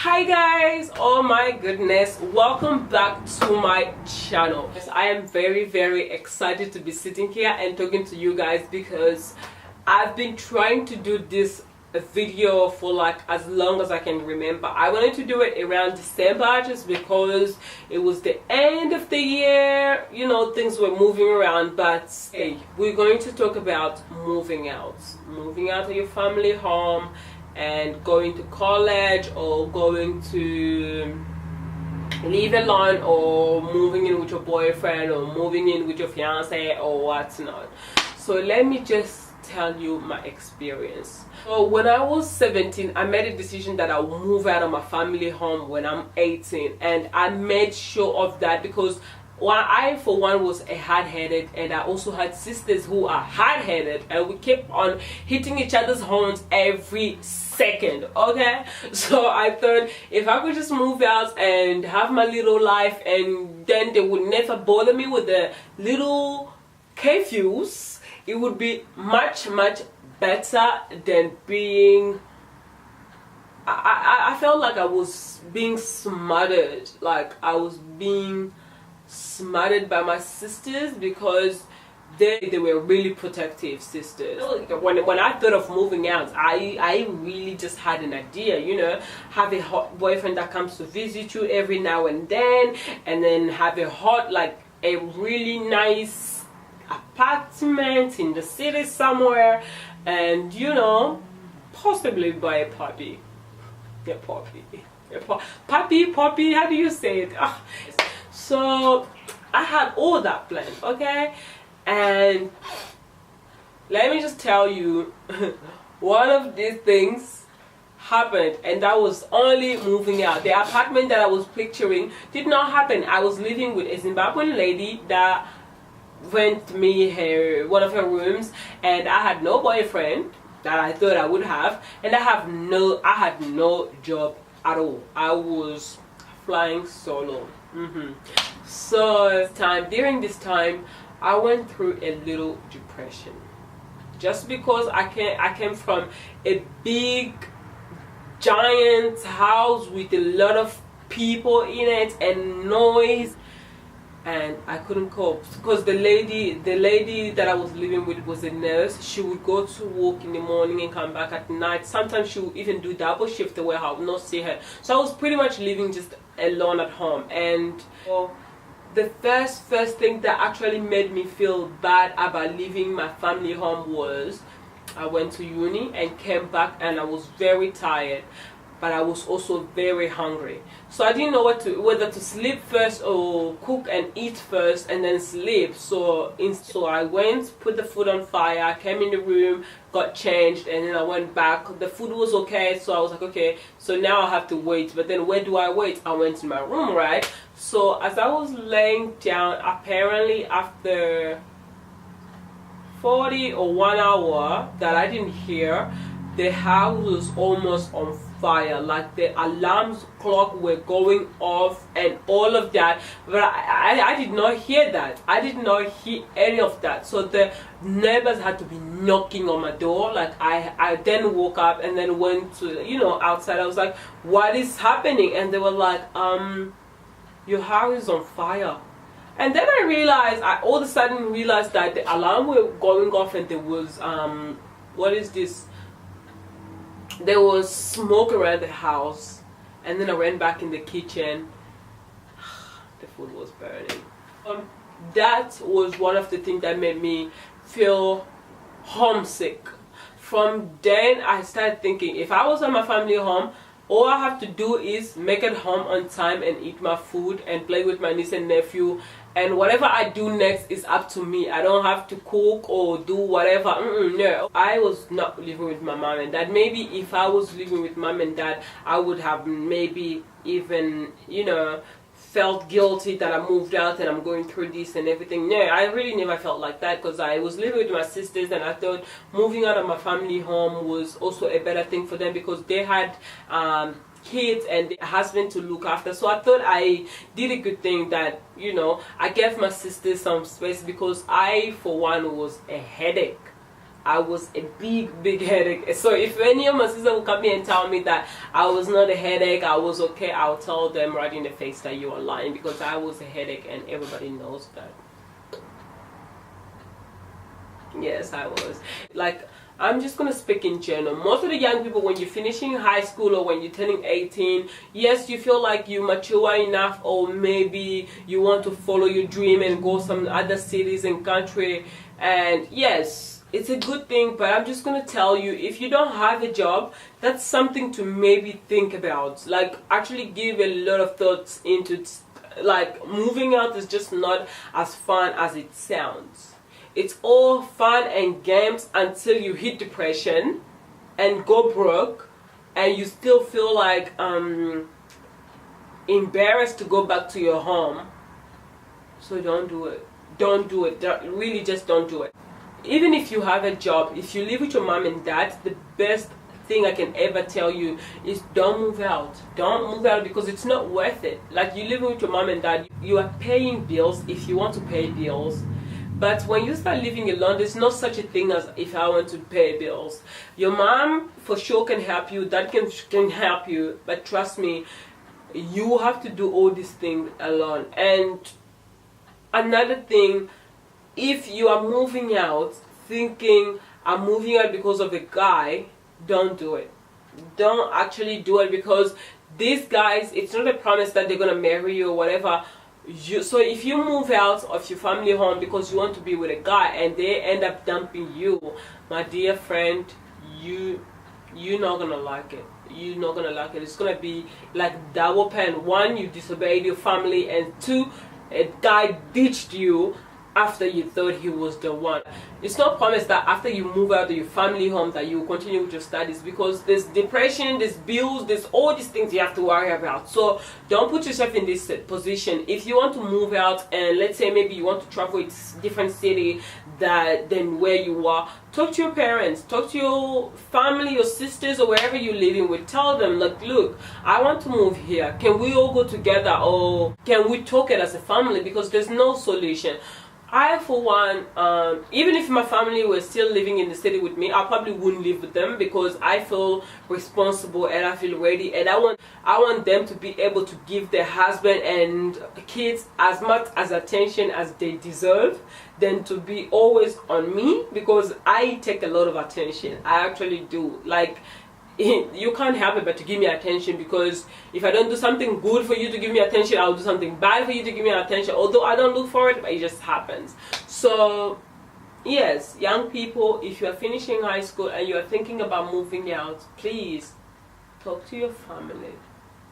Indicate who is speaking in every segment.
Speaker 1: Hi guys, oh my goodness, welcome back to my channel. I am very excited to be sitting here and talking to you guys because I've been trying to do this video for like as long as I can remember. I wanted to do it around December just because it was the end of the year, you know, things were moving around. But hey, we're going to talk about moving out of your family home and going to college, or going to live alone, or moving in with your boyfriend, or moving in with your fiance, or whatnot. So let me just tell you my experience. So when I was 17, I made a decision that I would move out of my family home when I'm 18, and I made sure of that because I for one was a hard-headed, and I also had sisters who are hard-headed, and we kept on hitting each other's horns every second. Okay, so I thought if I could just move out and have my little life, and then they would never bother me with the little curfews, it would be much better than being I felt like I was being smothered, like I was being smothered by my sisters, because they were really protective sisters. When I thought of moving out, I really just had an idea, you know, have a hot boyfriend that comes to visit you every now and then have a hot, like a really nice apartment in the city somewhere, and you know, possibly buy a puppy. Puppy, how do you say it? So I had all that planned, okay? And let me just tell you, one of these things happened, and that was only moving out. The apartment that I was picturing did not happen. I was living with a Zimbabwean lady that rent me one of her rooms, and I had no boyfriend that I thought I would have, and I had no job at all. I was flying solo. So during this time I went through a little depression, just because I came from a big giant house with a lot of people in it and noise, and I couldn't cope because the lady that I was living with was a nurse. She would go to work in the morning and come back at night. Sometimes she would even do double shift where I would not see her. So I was pretty much living just alone at home. And the first thing that actually made me feel bad about leaving my family home was I went to uni and came back, and I was very tired, but I was also very hungry. So I didn't know whether to sleep first or cook and eat first and then sleep. So I went, put the food on fire, came in the room, got changed, and then I went back. The food was okay, so I was like, okay, so now I have to wait. But then where do I wait? I went to my room, right? So as I was laying down, apparently after 40 or 1 hour that I didn't hear, the house was almost on fire, like the alarms clock were going off and all of that, but I did not hear that. I did not hear any of that. So the neighbors had to be knocking on my door. Like I then woke up and then went to, you know, outside. I was like, what is happening? And they were like, your house is on fire. And then I realized, I all of a sudden realized that the alarm were going off, and there was what is this? There was smoke around the house, and then I went back in the kitchen. The food was burning. That was one of the things that made me feel homesick. From then I started thinking, if I was at my family home, all I have to do is make it home on time and eat my food and play with my niece and nephew, and whatever I do next is up to me. I don't have to cook or do whatever. No, I was not living with my mom and dad. Maybe if I was living with mom and dad, I would have maybe even, you know, felt guilty that I moved out and I'm going through this and everything. No, I really never felt like that, because I was living with my sisters, and I thought moving out of my family home was also a better thing for them, because they had kids and a husband to look after. So I thought I did a good thing, that, you know, I gave my sisters some space, because I for one was a headache. I was a big headache. So if any of my sisters will come here and tell me that I was not a headache, I was okay, I'll tell them right in the face that you are lying, because I was a headache and everybody knows that. Yes, I was. Like, I'm just gonna speak in general. Most of the young people, when you're finishing high school or when you're turning 18, yes, you feel like you mature enough, or maybe you want to follow your dream and go some other cities and country. And yes, it's a good thing, but I'm just gonna tell you, if you don't have a job, that's something to maybe think about. Like, actually give a lot of thoughts into it. Like, moving out is just not as fun as it sounds. It's all fun and games until you hit depression and go broke, and you still feel like embarrassed to go back to your home. So don't do it. Don't do it. Really, just don't do it. Even if you have a job, if you live with your mom and dad, the best thing I can ever tell you is don't move out. Don't move out, because it's not worth it. Like, you live with your mom and dad, you are paying bills if you want to pay bills. But when you start living alone, there's no such a thing as if I want to pay bills. Your mom for sure can help you, dad can help you, but trust me, you have to do all these things alone. And another thing, if you are moving out thinking I'm moving out because of a guy, don't do it. Don't actually do it, because these guys, it's not a promise that they're gonna marry you or whatever. So if you move out of your family home because you want to be with a guy and they end up dumping you, my dear friend, you're not gonna like it. You're not gonna like it. It's gonna be like double pain. One, you disobeyed your family, and two, a guy ditched you after you thought he was the one. It's not promised that after you move out of your family home that you will continue with your studies, because there's depression, there's bills, there's all these things you have to worry about. So don't put yourself in this position. If you want to move out, and let's say maybe you want to travel to a different city than where you are, talk to your parents, talk to your family, your sisters, or wherever you're living with. Tell them, like, look, I want to move here. Can we all go together, or can we talk it as a family? Because there's no solution. I, for one, even if my family were still living in the city with me, I probably wouldn't live with them, because I feel responsible and I feel ready, and I want them to be able to give their husband and kids as much as attention as they deserve, than to be always on me, because I take a lot of attention. I actually do. Like, you can't help it but to give me attention, because if I don't do something good for you to give me attention, I'll do something bad for you to give me attention, although I don't look for it, but it just happens. So yes, young people, if you are finishing high school and you are thinking about moving out, please talk to your family,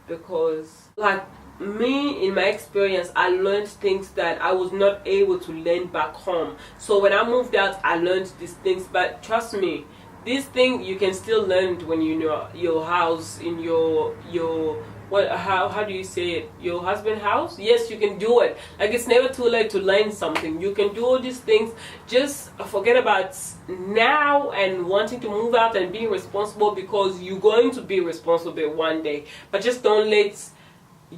Speaker 1: because like me, in my experience, I learned things that I was not able to learn back home. So when I moved out, I learned these things, but trust me, this thing you can still learn when you're in your house, in your what, how do you say it, your husband's house. Yes, you can do it. Like, it's never too late to learn something. You can do all these things. Just forget about now and wanting to move out and being responsible, because you're going to be responsible one day. But just don't let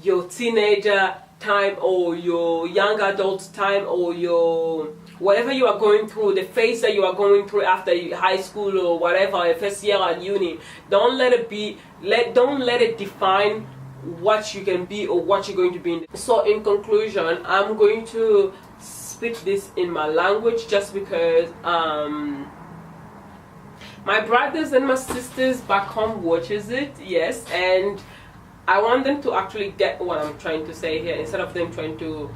Speaker 1: your teenager time or your young adult time or your whatever you are going through, the phase that you are going through after high school or whatever, first year at uni, don't let it define what you can be or what you're going to be. So in conclusion, I'm going to speak this in my language, just because my brothers and my sisters back home watches it, yes, and I want them to actually get what I'm trying to say here, instead of them trying to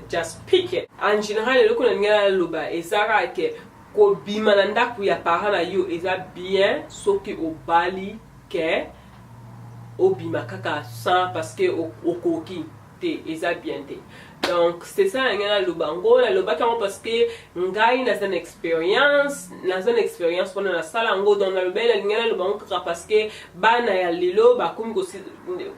Speaker 1: just pick it. En général, le qu'on a luba ezara ke ko bimana ndaku ya parana yo eza bien, soki o bali ke o bima kaka sans parce que o koki te eza bien te. Donc c'est ça ngana luba ngo la luba kama parce que ngai na une expérience pendant la sala ngo dans la belle ngana luba ngo parce que bana ya lilo ba kum go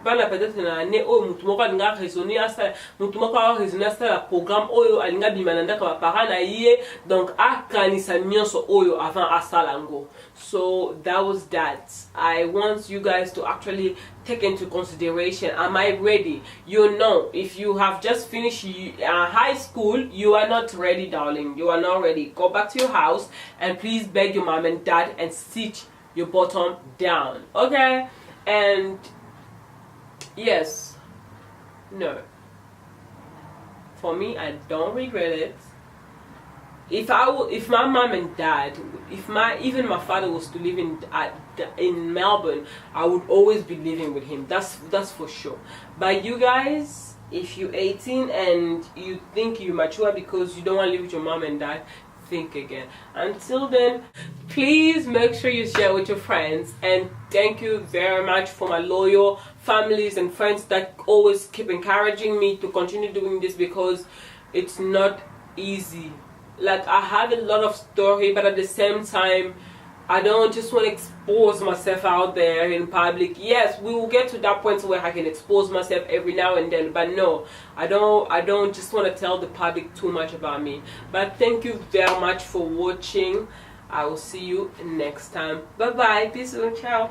Speaker 1: bana peut-être na ne o mutu moko nga raisonner asa mutu moko a raisonner asa la programme oyo alinga bimananda ka parana yé, donc akanisa nyonso oyo avant asala ngo. So that was that. I want you guys to actually take into consideration. Am I ready? You know, if you have just finished high school, you are not ready, darling. You are not ready. Go back to your house and please beg your mom and dad and sit your bottom down, okay? And yes, no, for me, I don't regret it. If my mom and dad, even my father was to live in Melbourne, I would always be living with him. That's for sure. But you guys, if you're 18 and you think you're mature because you don't want to live with your mom and dad, think again. Until then, please make sure you share with your friends, and thank you very much for my loyal families and friends that always keep encouraging me to continue doing this, because it's not easy. Like, I have a lot of story, but at the same time, I don't just want to expose myself out there in public. Yes, we will get to that point where I can expose myself every now and then, but no, I don't just want to tell the public too much about me. But thank you very much for watching. I will see you next time. Bye bye. Peace and ciao.